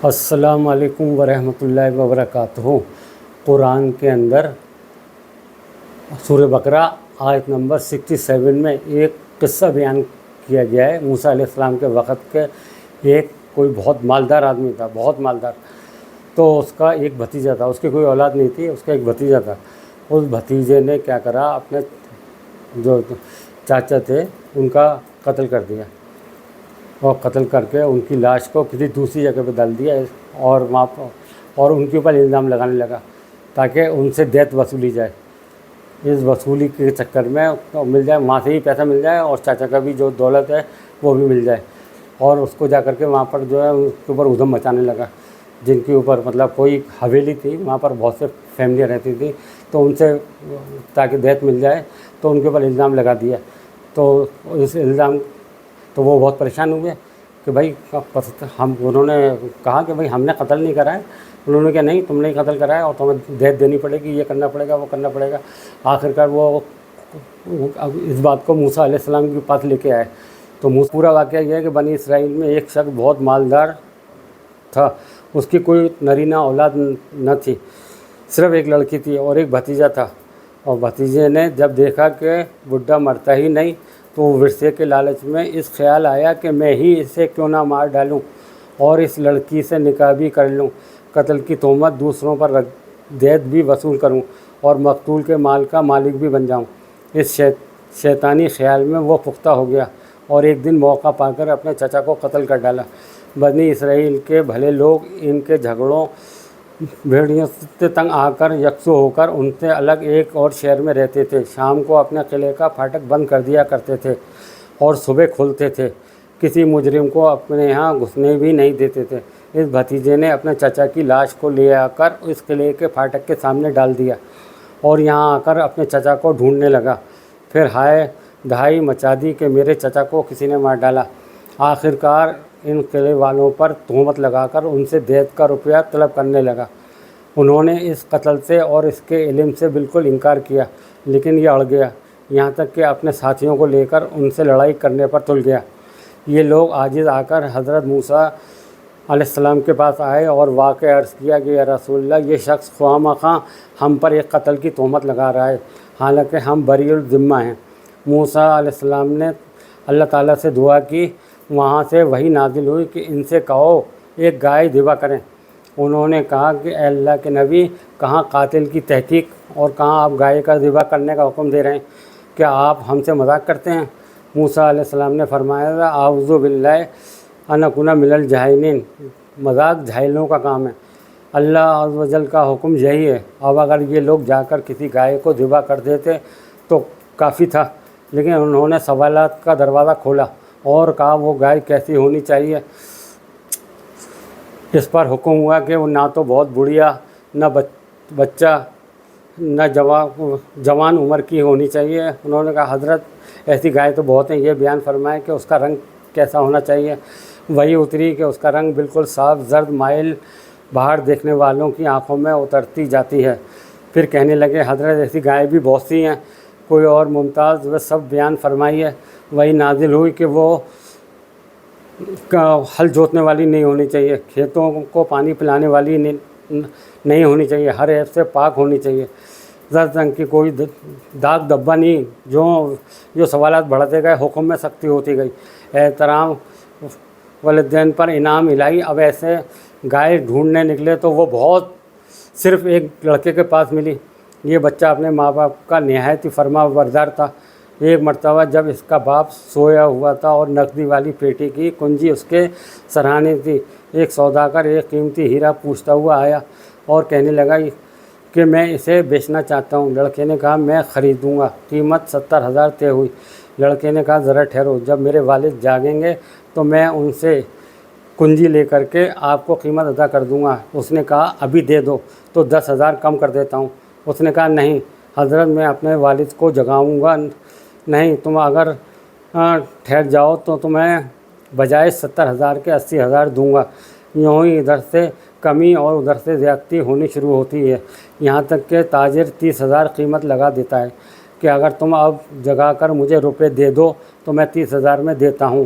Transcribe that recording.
السلام علیکم ورحمۃ اللہ وبرکاتہ۔ قرآن کے اندر سورہ بقرہ آیت نمبر 67 میں ایک قصہ بیان کیا گیا ہے۔ موسیٰ علیہ السلام کے وقت کے ایک کوئی بہت مالدار آدمی تھا، بہت مالدار۔ تو اس کا ایک بھتیجا تھا، اس کی کوئی اولاد نہیں تھی، اس کا ایک بھتیجا تھا۔ اس بھتیجے نے کیا کرا، اپنے جو چاچا تھے ان کا قتل کر دیا، اور قتل کر کے ان کی لاش کو کسی دوسری جگہ پہ ڈال دیا، اور وہاں اور ان کے اوپر الزام لگانے لگا تاکہ ان سے دیت وصولی جائے۔ اس وصولی کے چکر میں مل جائے، وہاں سے ہی پیسہ مل جائے، اور چاچا کا بھی جو دولت ہے وہ بھی مل جائے۔ اور اس کو جا کر کے وہاں پر جو ہے اس کے اوپر ادھم مچانے لگا، جن کے اوپر مطلب کوئی حویلی تھی، وہاں پر بہت سے فیملیاں رہتی تھیں، تو ان سے تاکہ دیت مل جائے تو ان کے اوپر الزام لگا دیا۔ تو اس الزام تو وہ بہت پریشان ہوئے کہ بھائی انہوں نے کہا کہ بھائی ہم نے قتل نہیں کرا ہے۔ انہوں نے کہا نہیں، تم نے قتل کرا ہے اور تمہیں دیت دینی پڑے گی، یہ کرنا پڑے گا، وہ کرنا پڑے گا۔ آخرکار وہ اس بات کو موسیٰ علیہ السلام کے پاس لے کے آئے۔ تو پورا واقعہ یہ ہے کہ بنی اسرائیل میں ایک شخص بہت مالدار تھا، اس کی کوئی نرینہ اولاد نہ تھی، صرف ایک لڑکی تھی اور ایک بھتیجا تھا۔ اور بھتیجے نے جب دیکھا کہ بڈھا مرتا ہی نہیں، تو ورثے کے لالچ میں اس خیال آیا کہ میں ہی اسے کیوں نہ مار ڈالوں اور اس لڑکی سے نکاح بھی کر لوں، قتل کی تہمت دوسروں پر رکھ دیت بھی وصول کروں اور مقتول کے مال کا مالک بھی بن جاؤں۔ اس شیطانی خیال میں وہ پختہ ہو گیا اور ایک دن موقع پا کر اپنے چچا کو قتل کر ڈالا۔ بنی اسرائیل کے بھلے لوگ ان کے جھگڑوں بھیڑیوں سے تنگ آ کر یکسو ہو کر ان سے الگ ایک اور شہر میں رہتے تھے۔ شام کو اپنے قلعے کا پھاٹک بند کر دیا کرتے تھے اور صبح کھولتے تھے، کسی مجرم کو اپنے یہاں گھسنے بھی نہیں دیتے تھے۔ اس بھتیجے نے اپنے چچا کی لاش کو لے آ کر اس قلعے کے پھاٹک کے سامنے ڈال دیا اور یہاں آ کر اپنے چچا کو ڈھونڈنے لگا۔ پھر ہائے دہائی مچا دی کہ میرے چچا کو کسی نے مار ڈالا۔ آخرکار ان قلعے والوں پر تہمت لگا کر ان سے دیت کا روپیہ طلب کرنے لگا۔ انہوں نے اس قتل سے اور اس کے علم سے بالکل انکار کیا، لیکن یہ اڑ گیا، یہاں تک کہ اپنے ساتھیوں کو لے کر ان سے لڑائی کرنے پر تل گیا۔ یہ لوگ عاجز آ کر حضرت موسیٰ علیہ السلام کے پاس آئے اور واقعہ عرض کیا کہ یا رسول اللہ، یہ شخص خواہ مخواہ ہم پر ایک قتل کی تہمت لگا رہا ہے، حالانکہ ہم بری الذمہ ہیں۔ موسیٰ علیہ السلام نے اللہ تعالیٰ سے دعا کی، وہاں سے وحی نازل ہوئی کہ ان سے کہو ایک گائے ذبح کریں۔ انہوں نے کہا کہ اے اللہ کے نبی، کہاں قاتل کی تحقیق اور کہاں آپ گائے کا ذبح کرنے کا حکم دے رہے ہیں؟ کیا آپ ہم سے مذاق کرتے ہیں؟ موسیٰ علیہ السلام نے فرمایا اعوذ باللہ ان اکون من الجاہلین، مذاق جاہلوں کا کام ہے، اللہ عز و جل کا حکم یہی ہے۔ اب اگر یہ لوگ جا کر کسی گائے کو ذبح کر دیتے تو کافی تھا، لیکن انہوں نے سوالات کا دروازہ کھولا اور کہا وہ گائے کیسی ہونی چاہیے۔ اس پر حکم ہوا کہ وہ نہ تو بہت بڑھیا، نہ بچہ، نہ جوان عمر کی ہونی چاہیے۔ انہوں نے کہا حضرت ایسی گائے تو بہت ہیں، یہ بیان فرمائیں کہ اس کا رنگ کیسا ہونا چاہیے۔ وہی اتری کہ اس کا رنگ بالکل صاف زرد مائل، باہر دیکھنے والوں کی آنکھوں میں اترتی جاتی ہے۔ پھر کہنے لگے حضرت ایسی گائے بھی بہت سی ہیں، کوئی اور ممتاز وہ سب بیان فرمائیے۔ وہی نازل ہوئی کہ وہ ہل جوتنے والی نہیں ہونی چاہیے، کھیتوں کو پانی پلانے والی نہیں ہونی چاہیے، ہر عیب سے پاک ہونی چاہیے، زرد رنگ کی، کوئی داغ دھبا نہیں۔ جو سوالات بڑھتے گئے حکم میں سختی ہوتی گئی، احترام والدین پر انعام الہی۔ اب ایسے گائے ڈھونڈنے نکلے تو وہ بہت صرف ایک لڑکے کے پاس ملی۔ یہ بچہ اپنے ماں باپ کا نہایت ہی فرما بردار تھا۔ ایک مرتبہ جب اس کا باپ سویا ہوا تھا اور نقدی والی پیٹی کی کنجی اس کے سرہانے تھی، ایک سوداگر ایک قیمتی ہیرا پوچھتا ہوا آیا اور کہنے لگا کہ میں اسے بیچنا چاہتا ہوں۔ لڑکے نے کہا میں خریدوں گا، قیمت 70,000 طے ہوئی۔ لڑکے نے کہا ذرا ٹھہرو، جب میرے والد جاگیں گے تو میں ان سے کنجی لے کر کے آپ کو قیمت ادا کر دوں گا۔ اس نے کہا ابھی دے دو تو 10,000 کم کر دیتا ہوں۔ اس نے کہا نہیں حضرت، میں اپنے والد کو جگاؤں گا نہیں، تم اگر ٹھہر جاؤ تو تمہیں بجائے 70,000 کے 80,000 دوں گا۔ یوں ہی ادھر سے کمی اور ادھر سے زیادتی ہونی شروع ہوتی ہے، یہاں تک کہ تاجر 30,000 قیمت لگا دیتا ہے کہ اگر تم اب جگا کر مجھے روپے دے دو تو میں 30,000 میں دیتا ہوں۔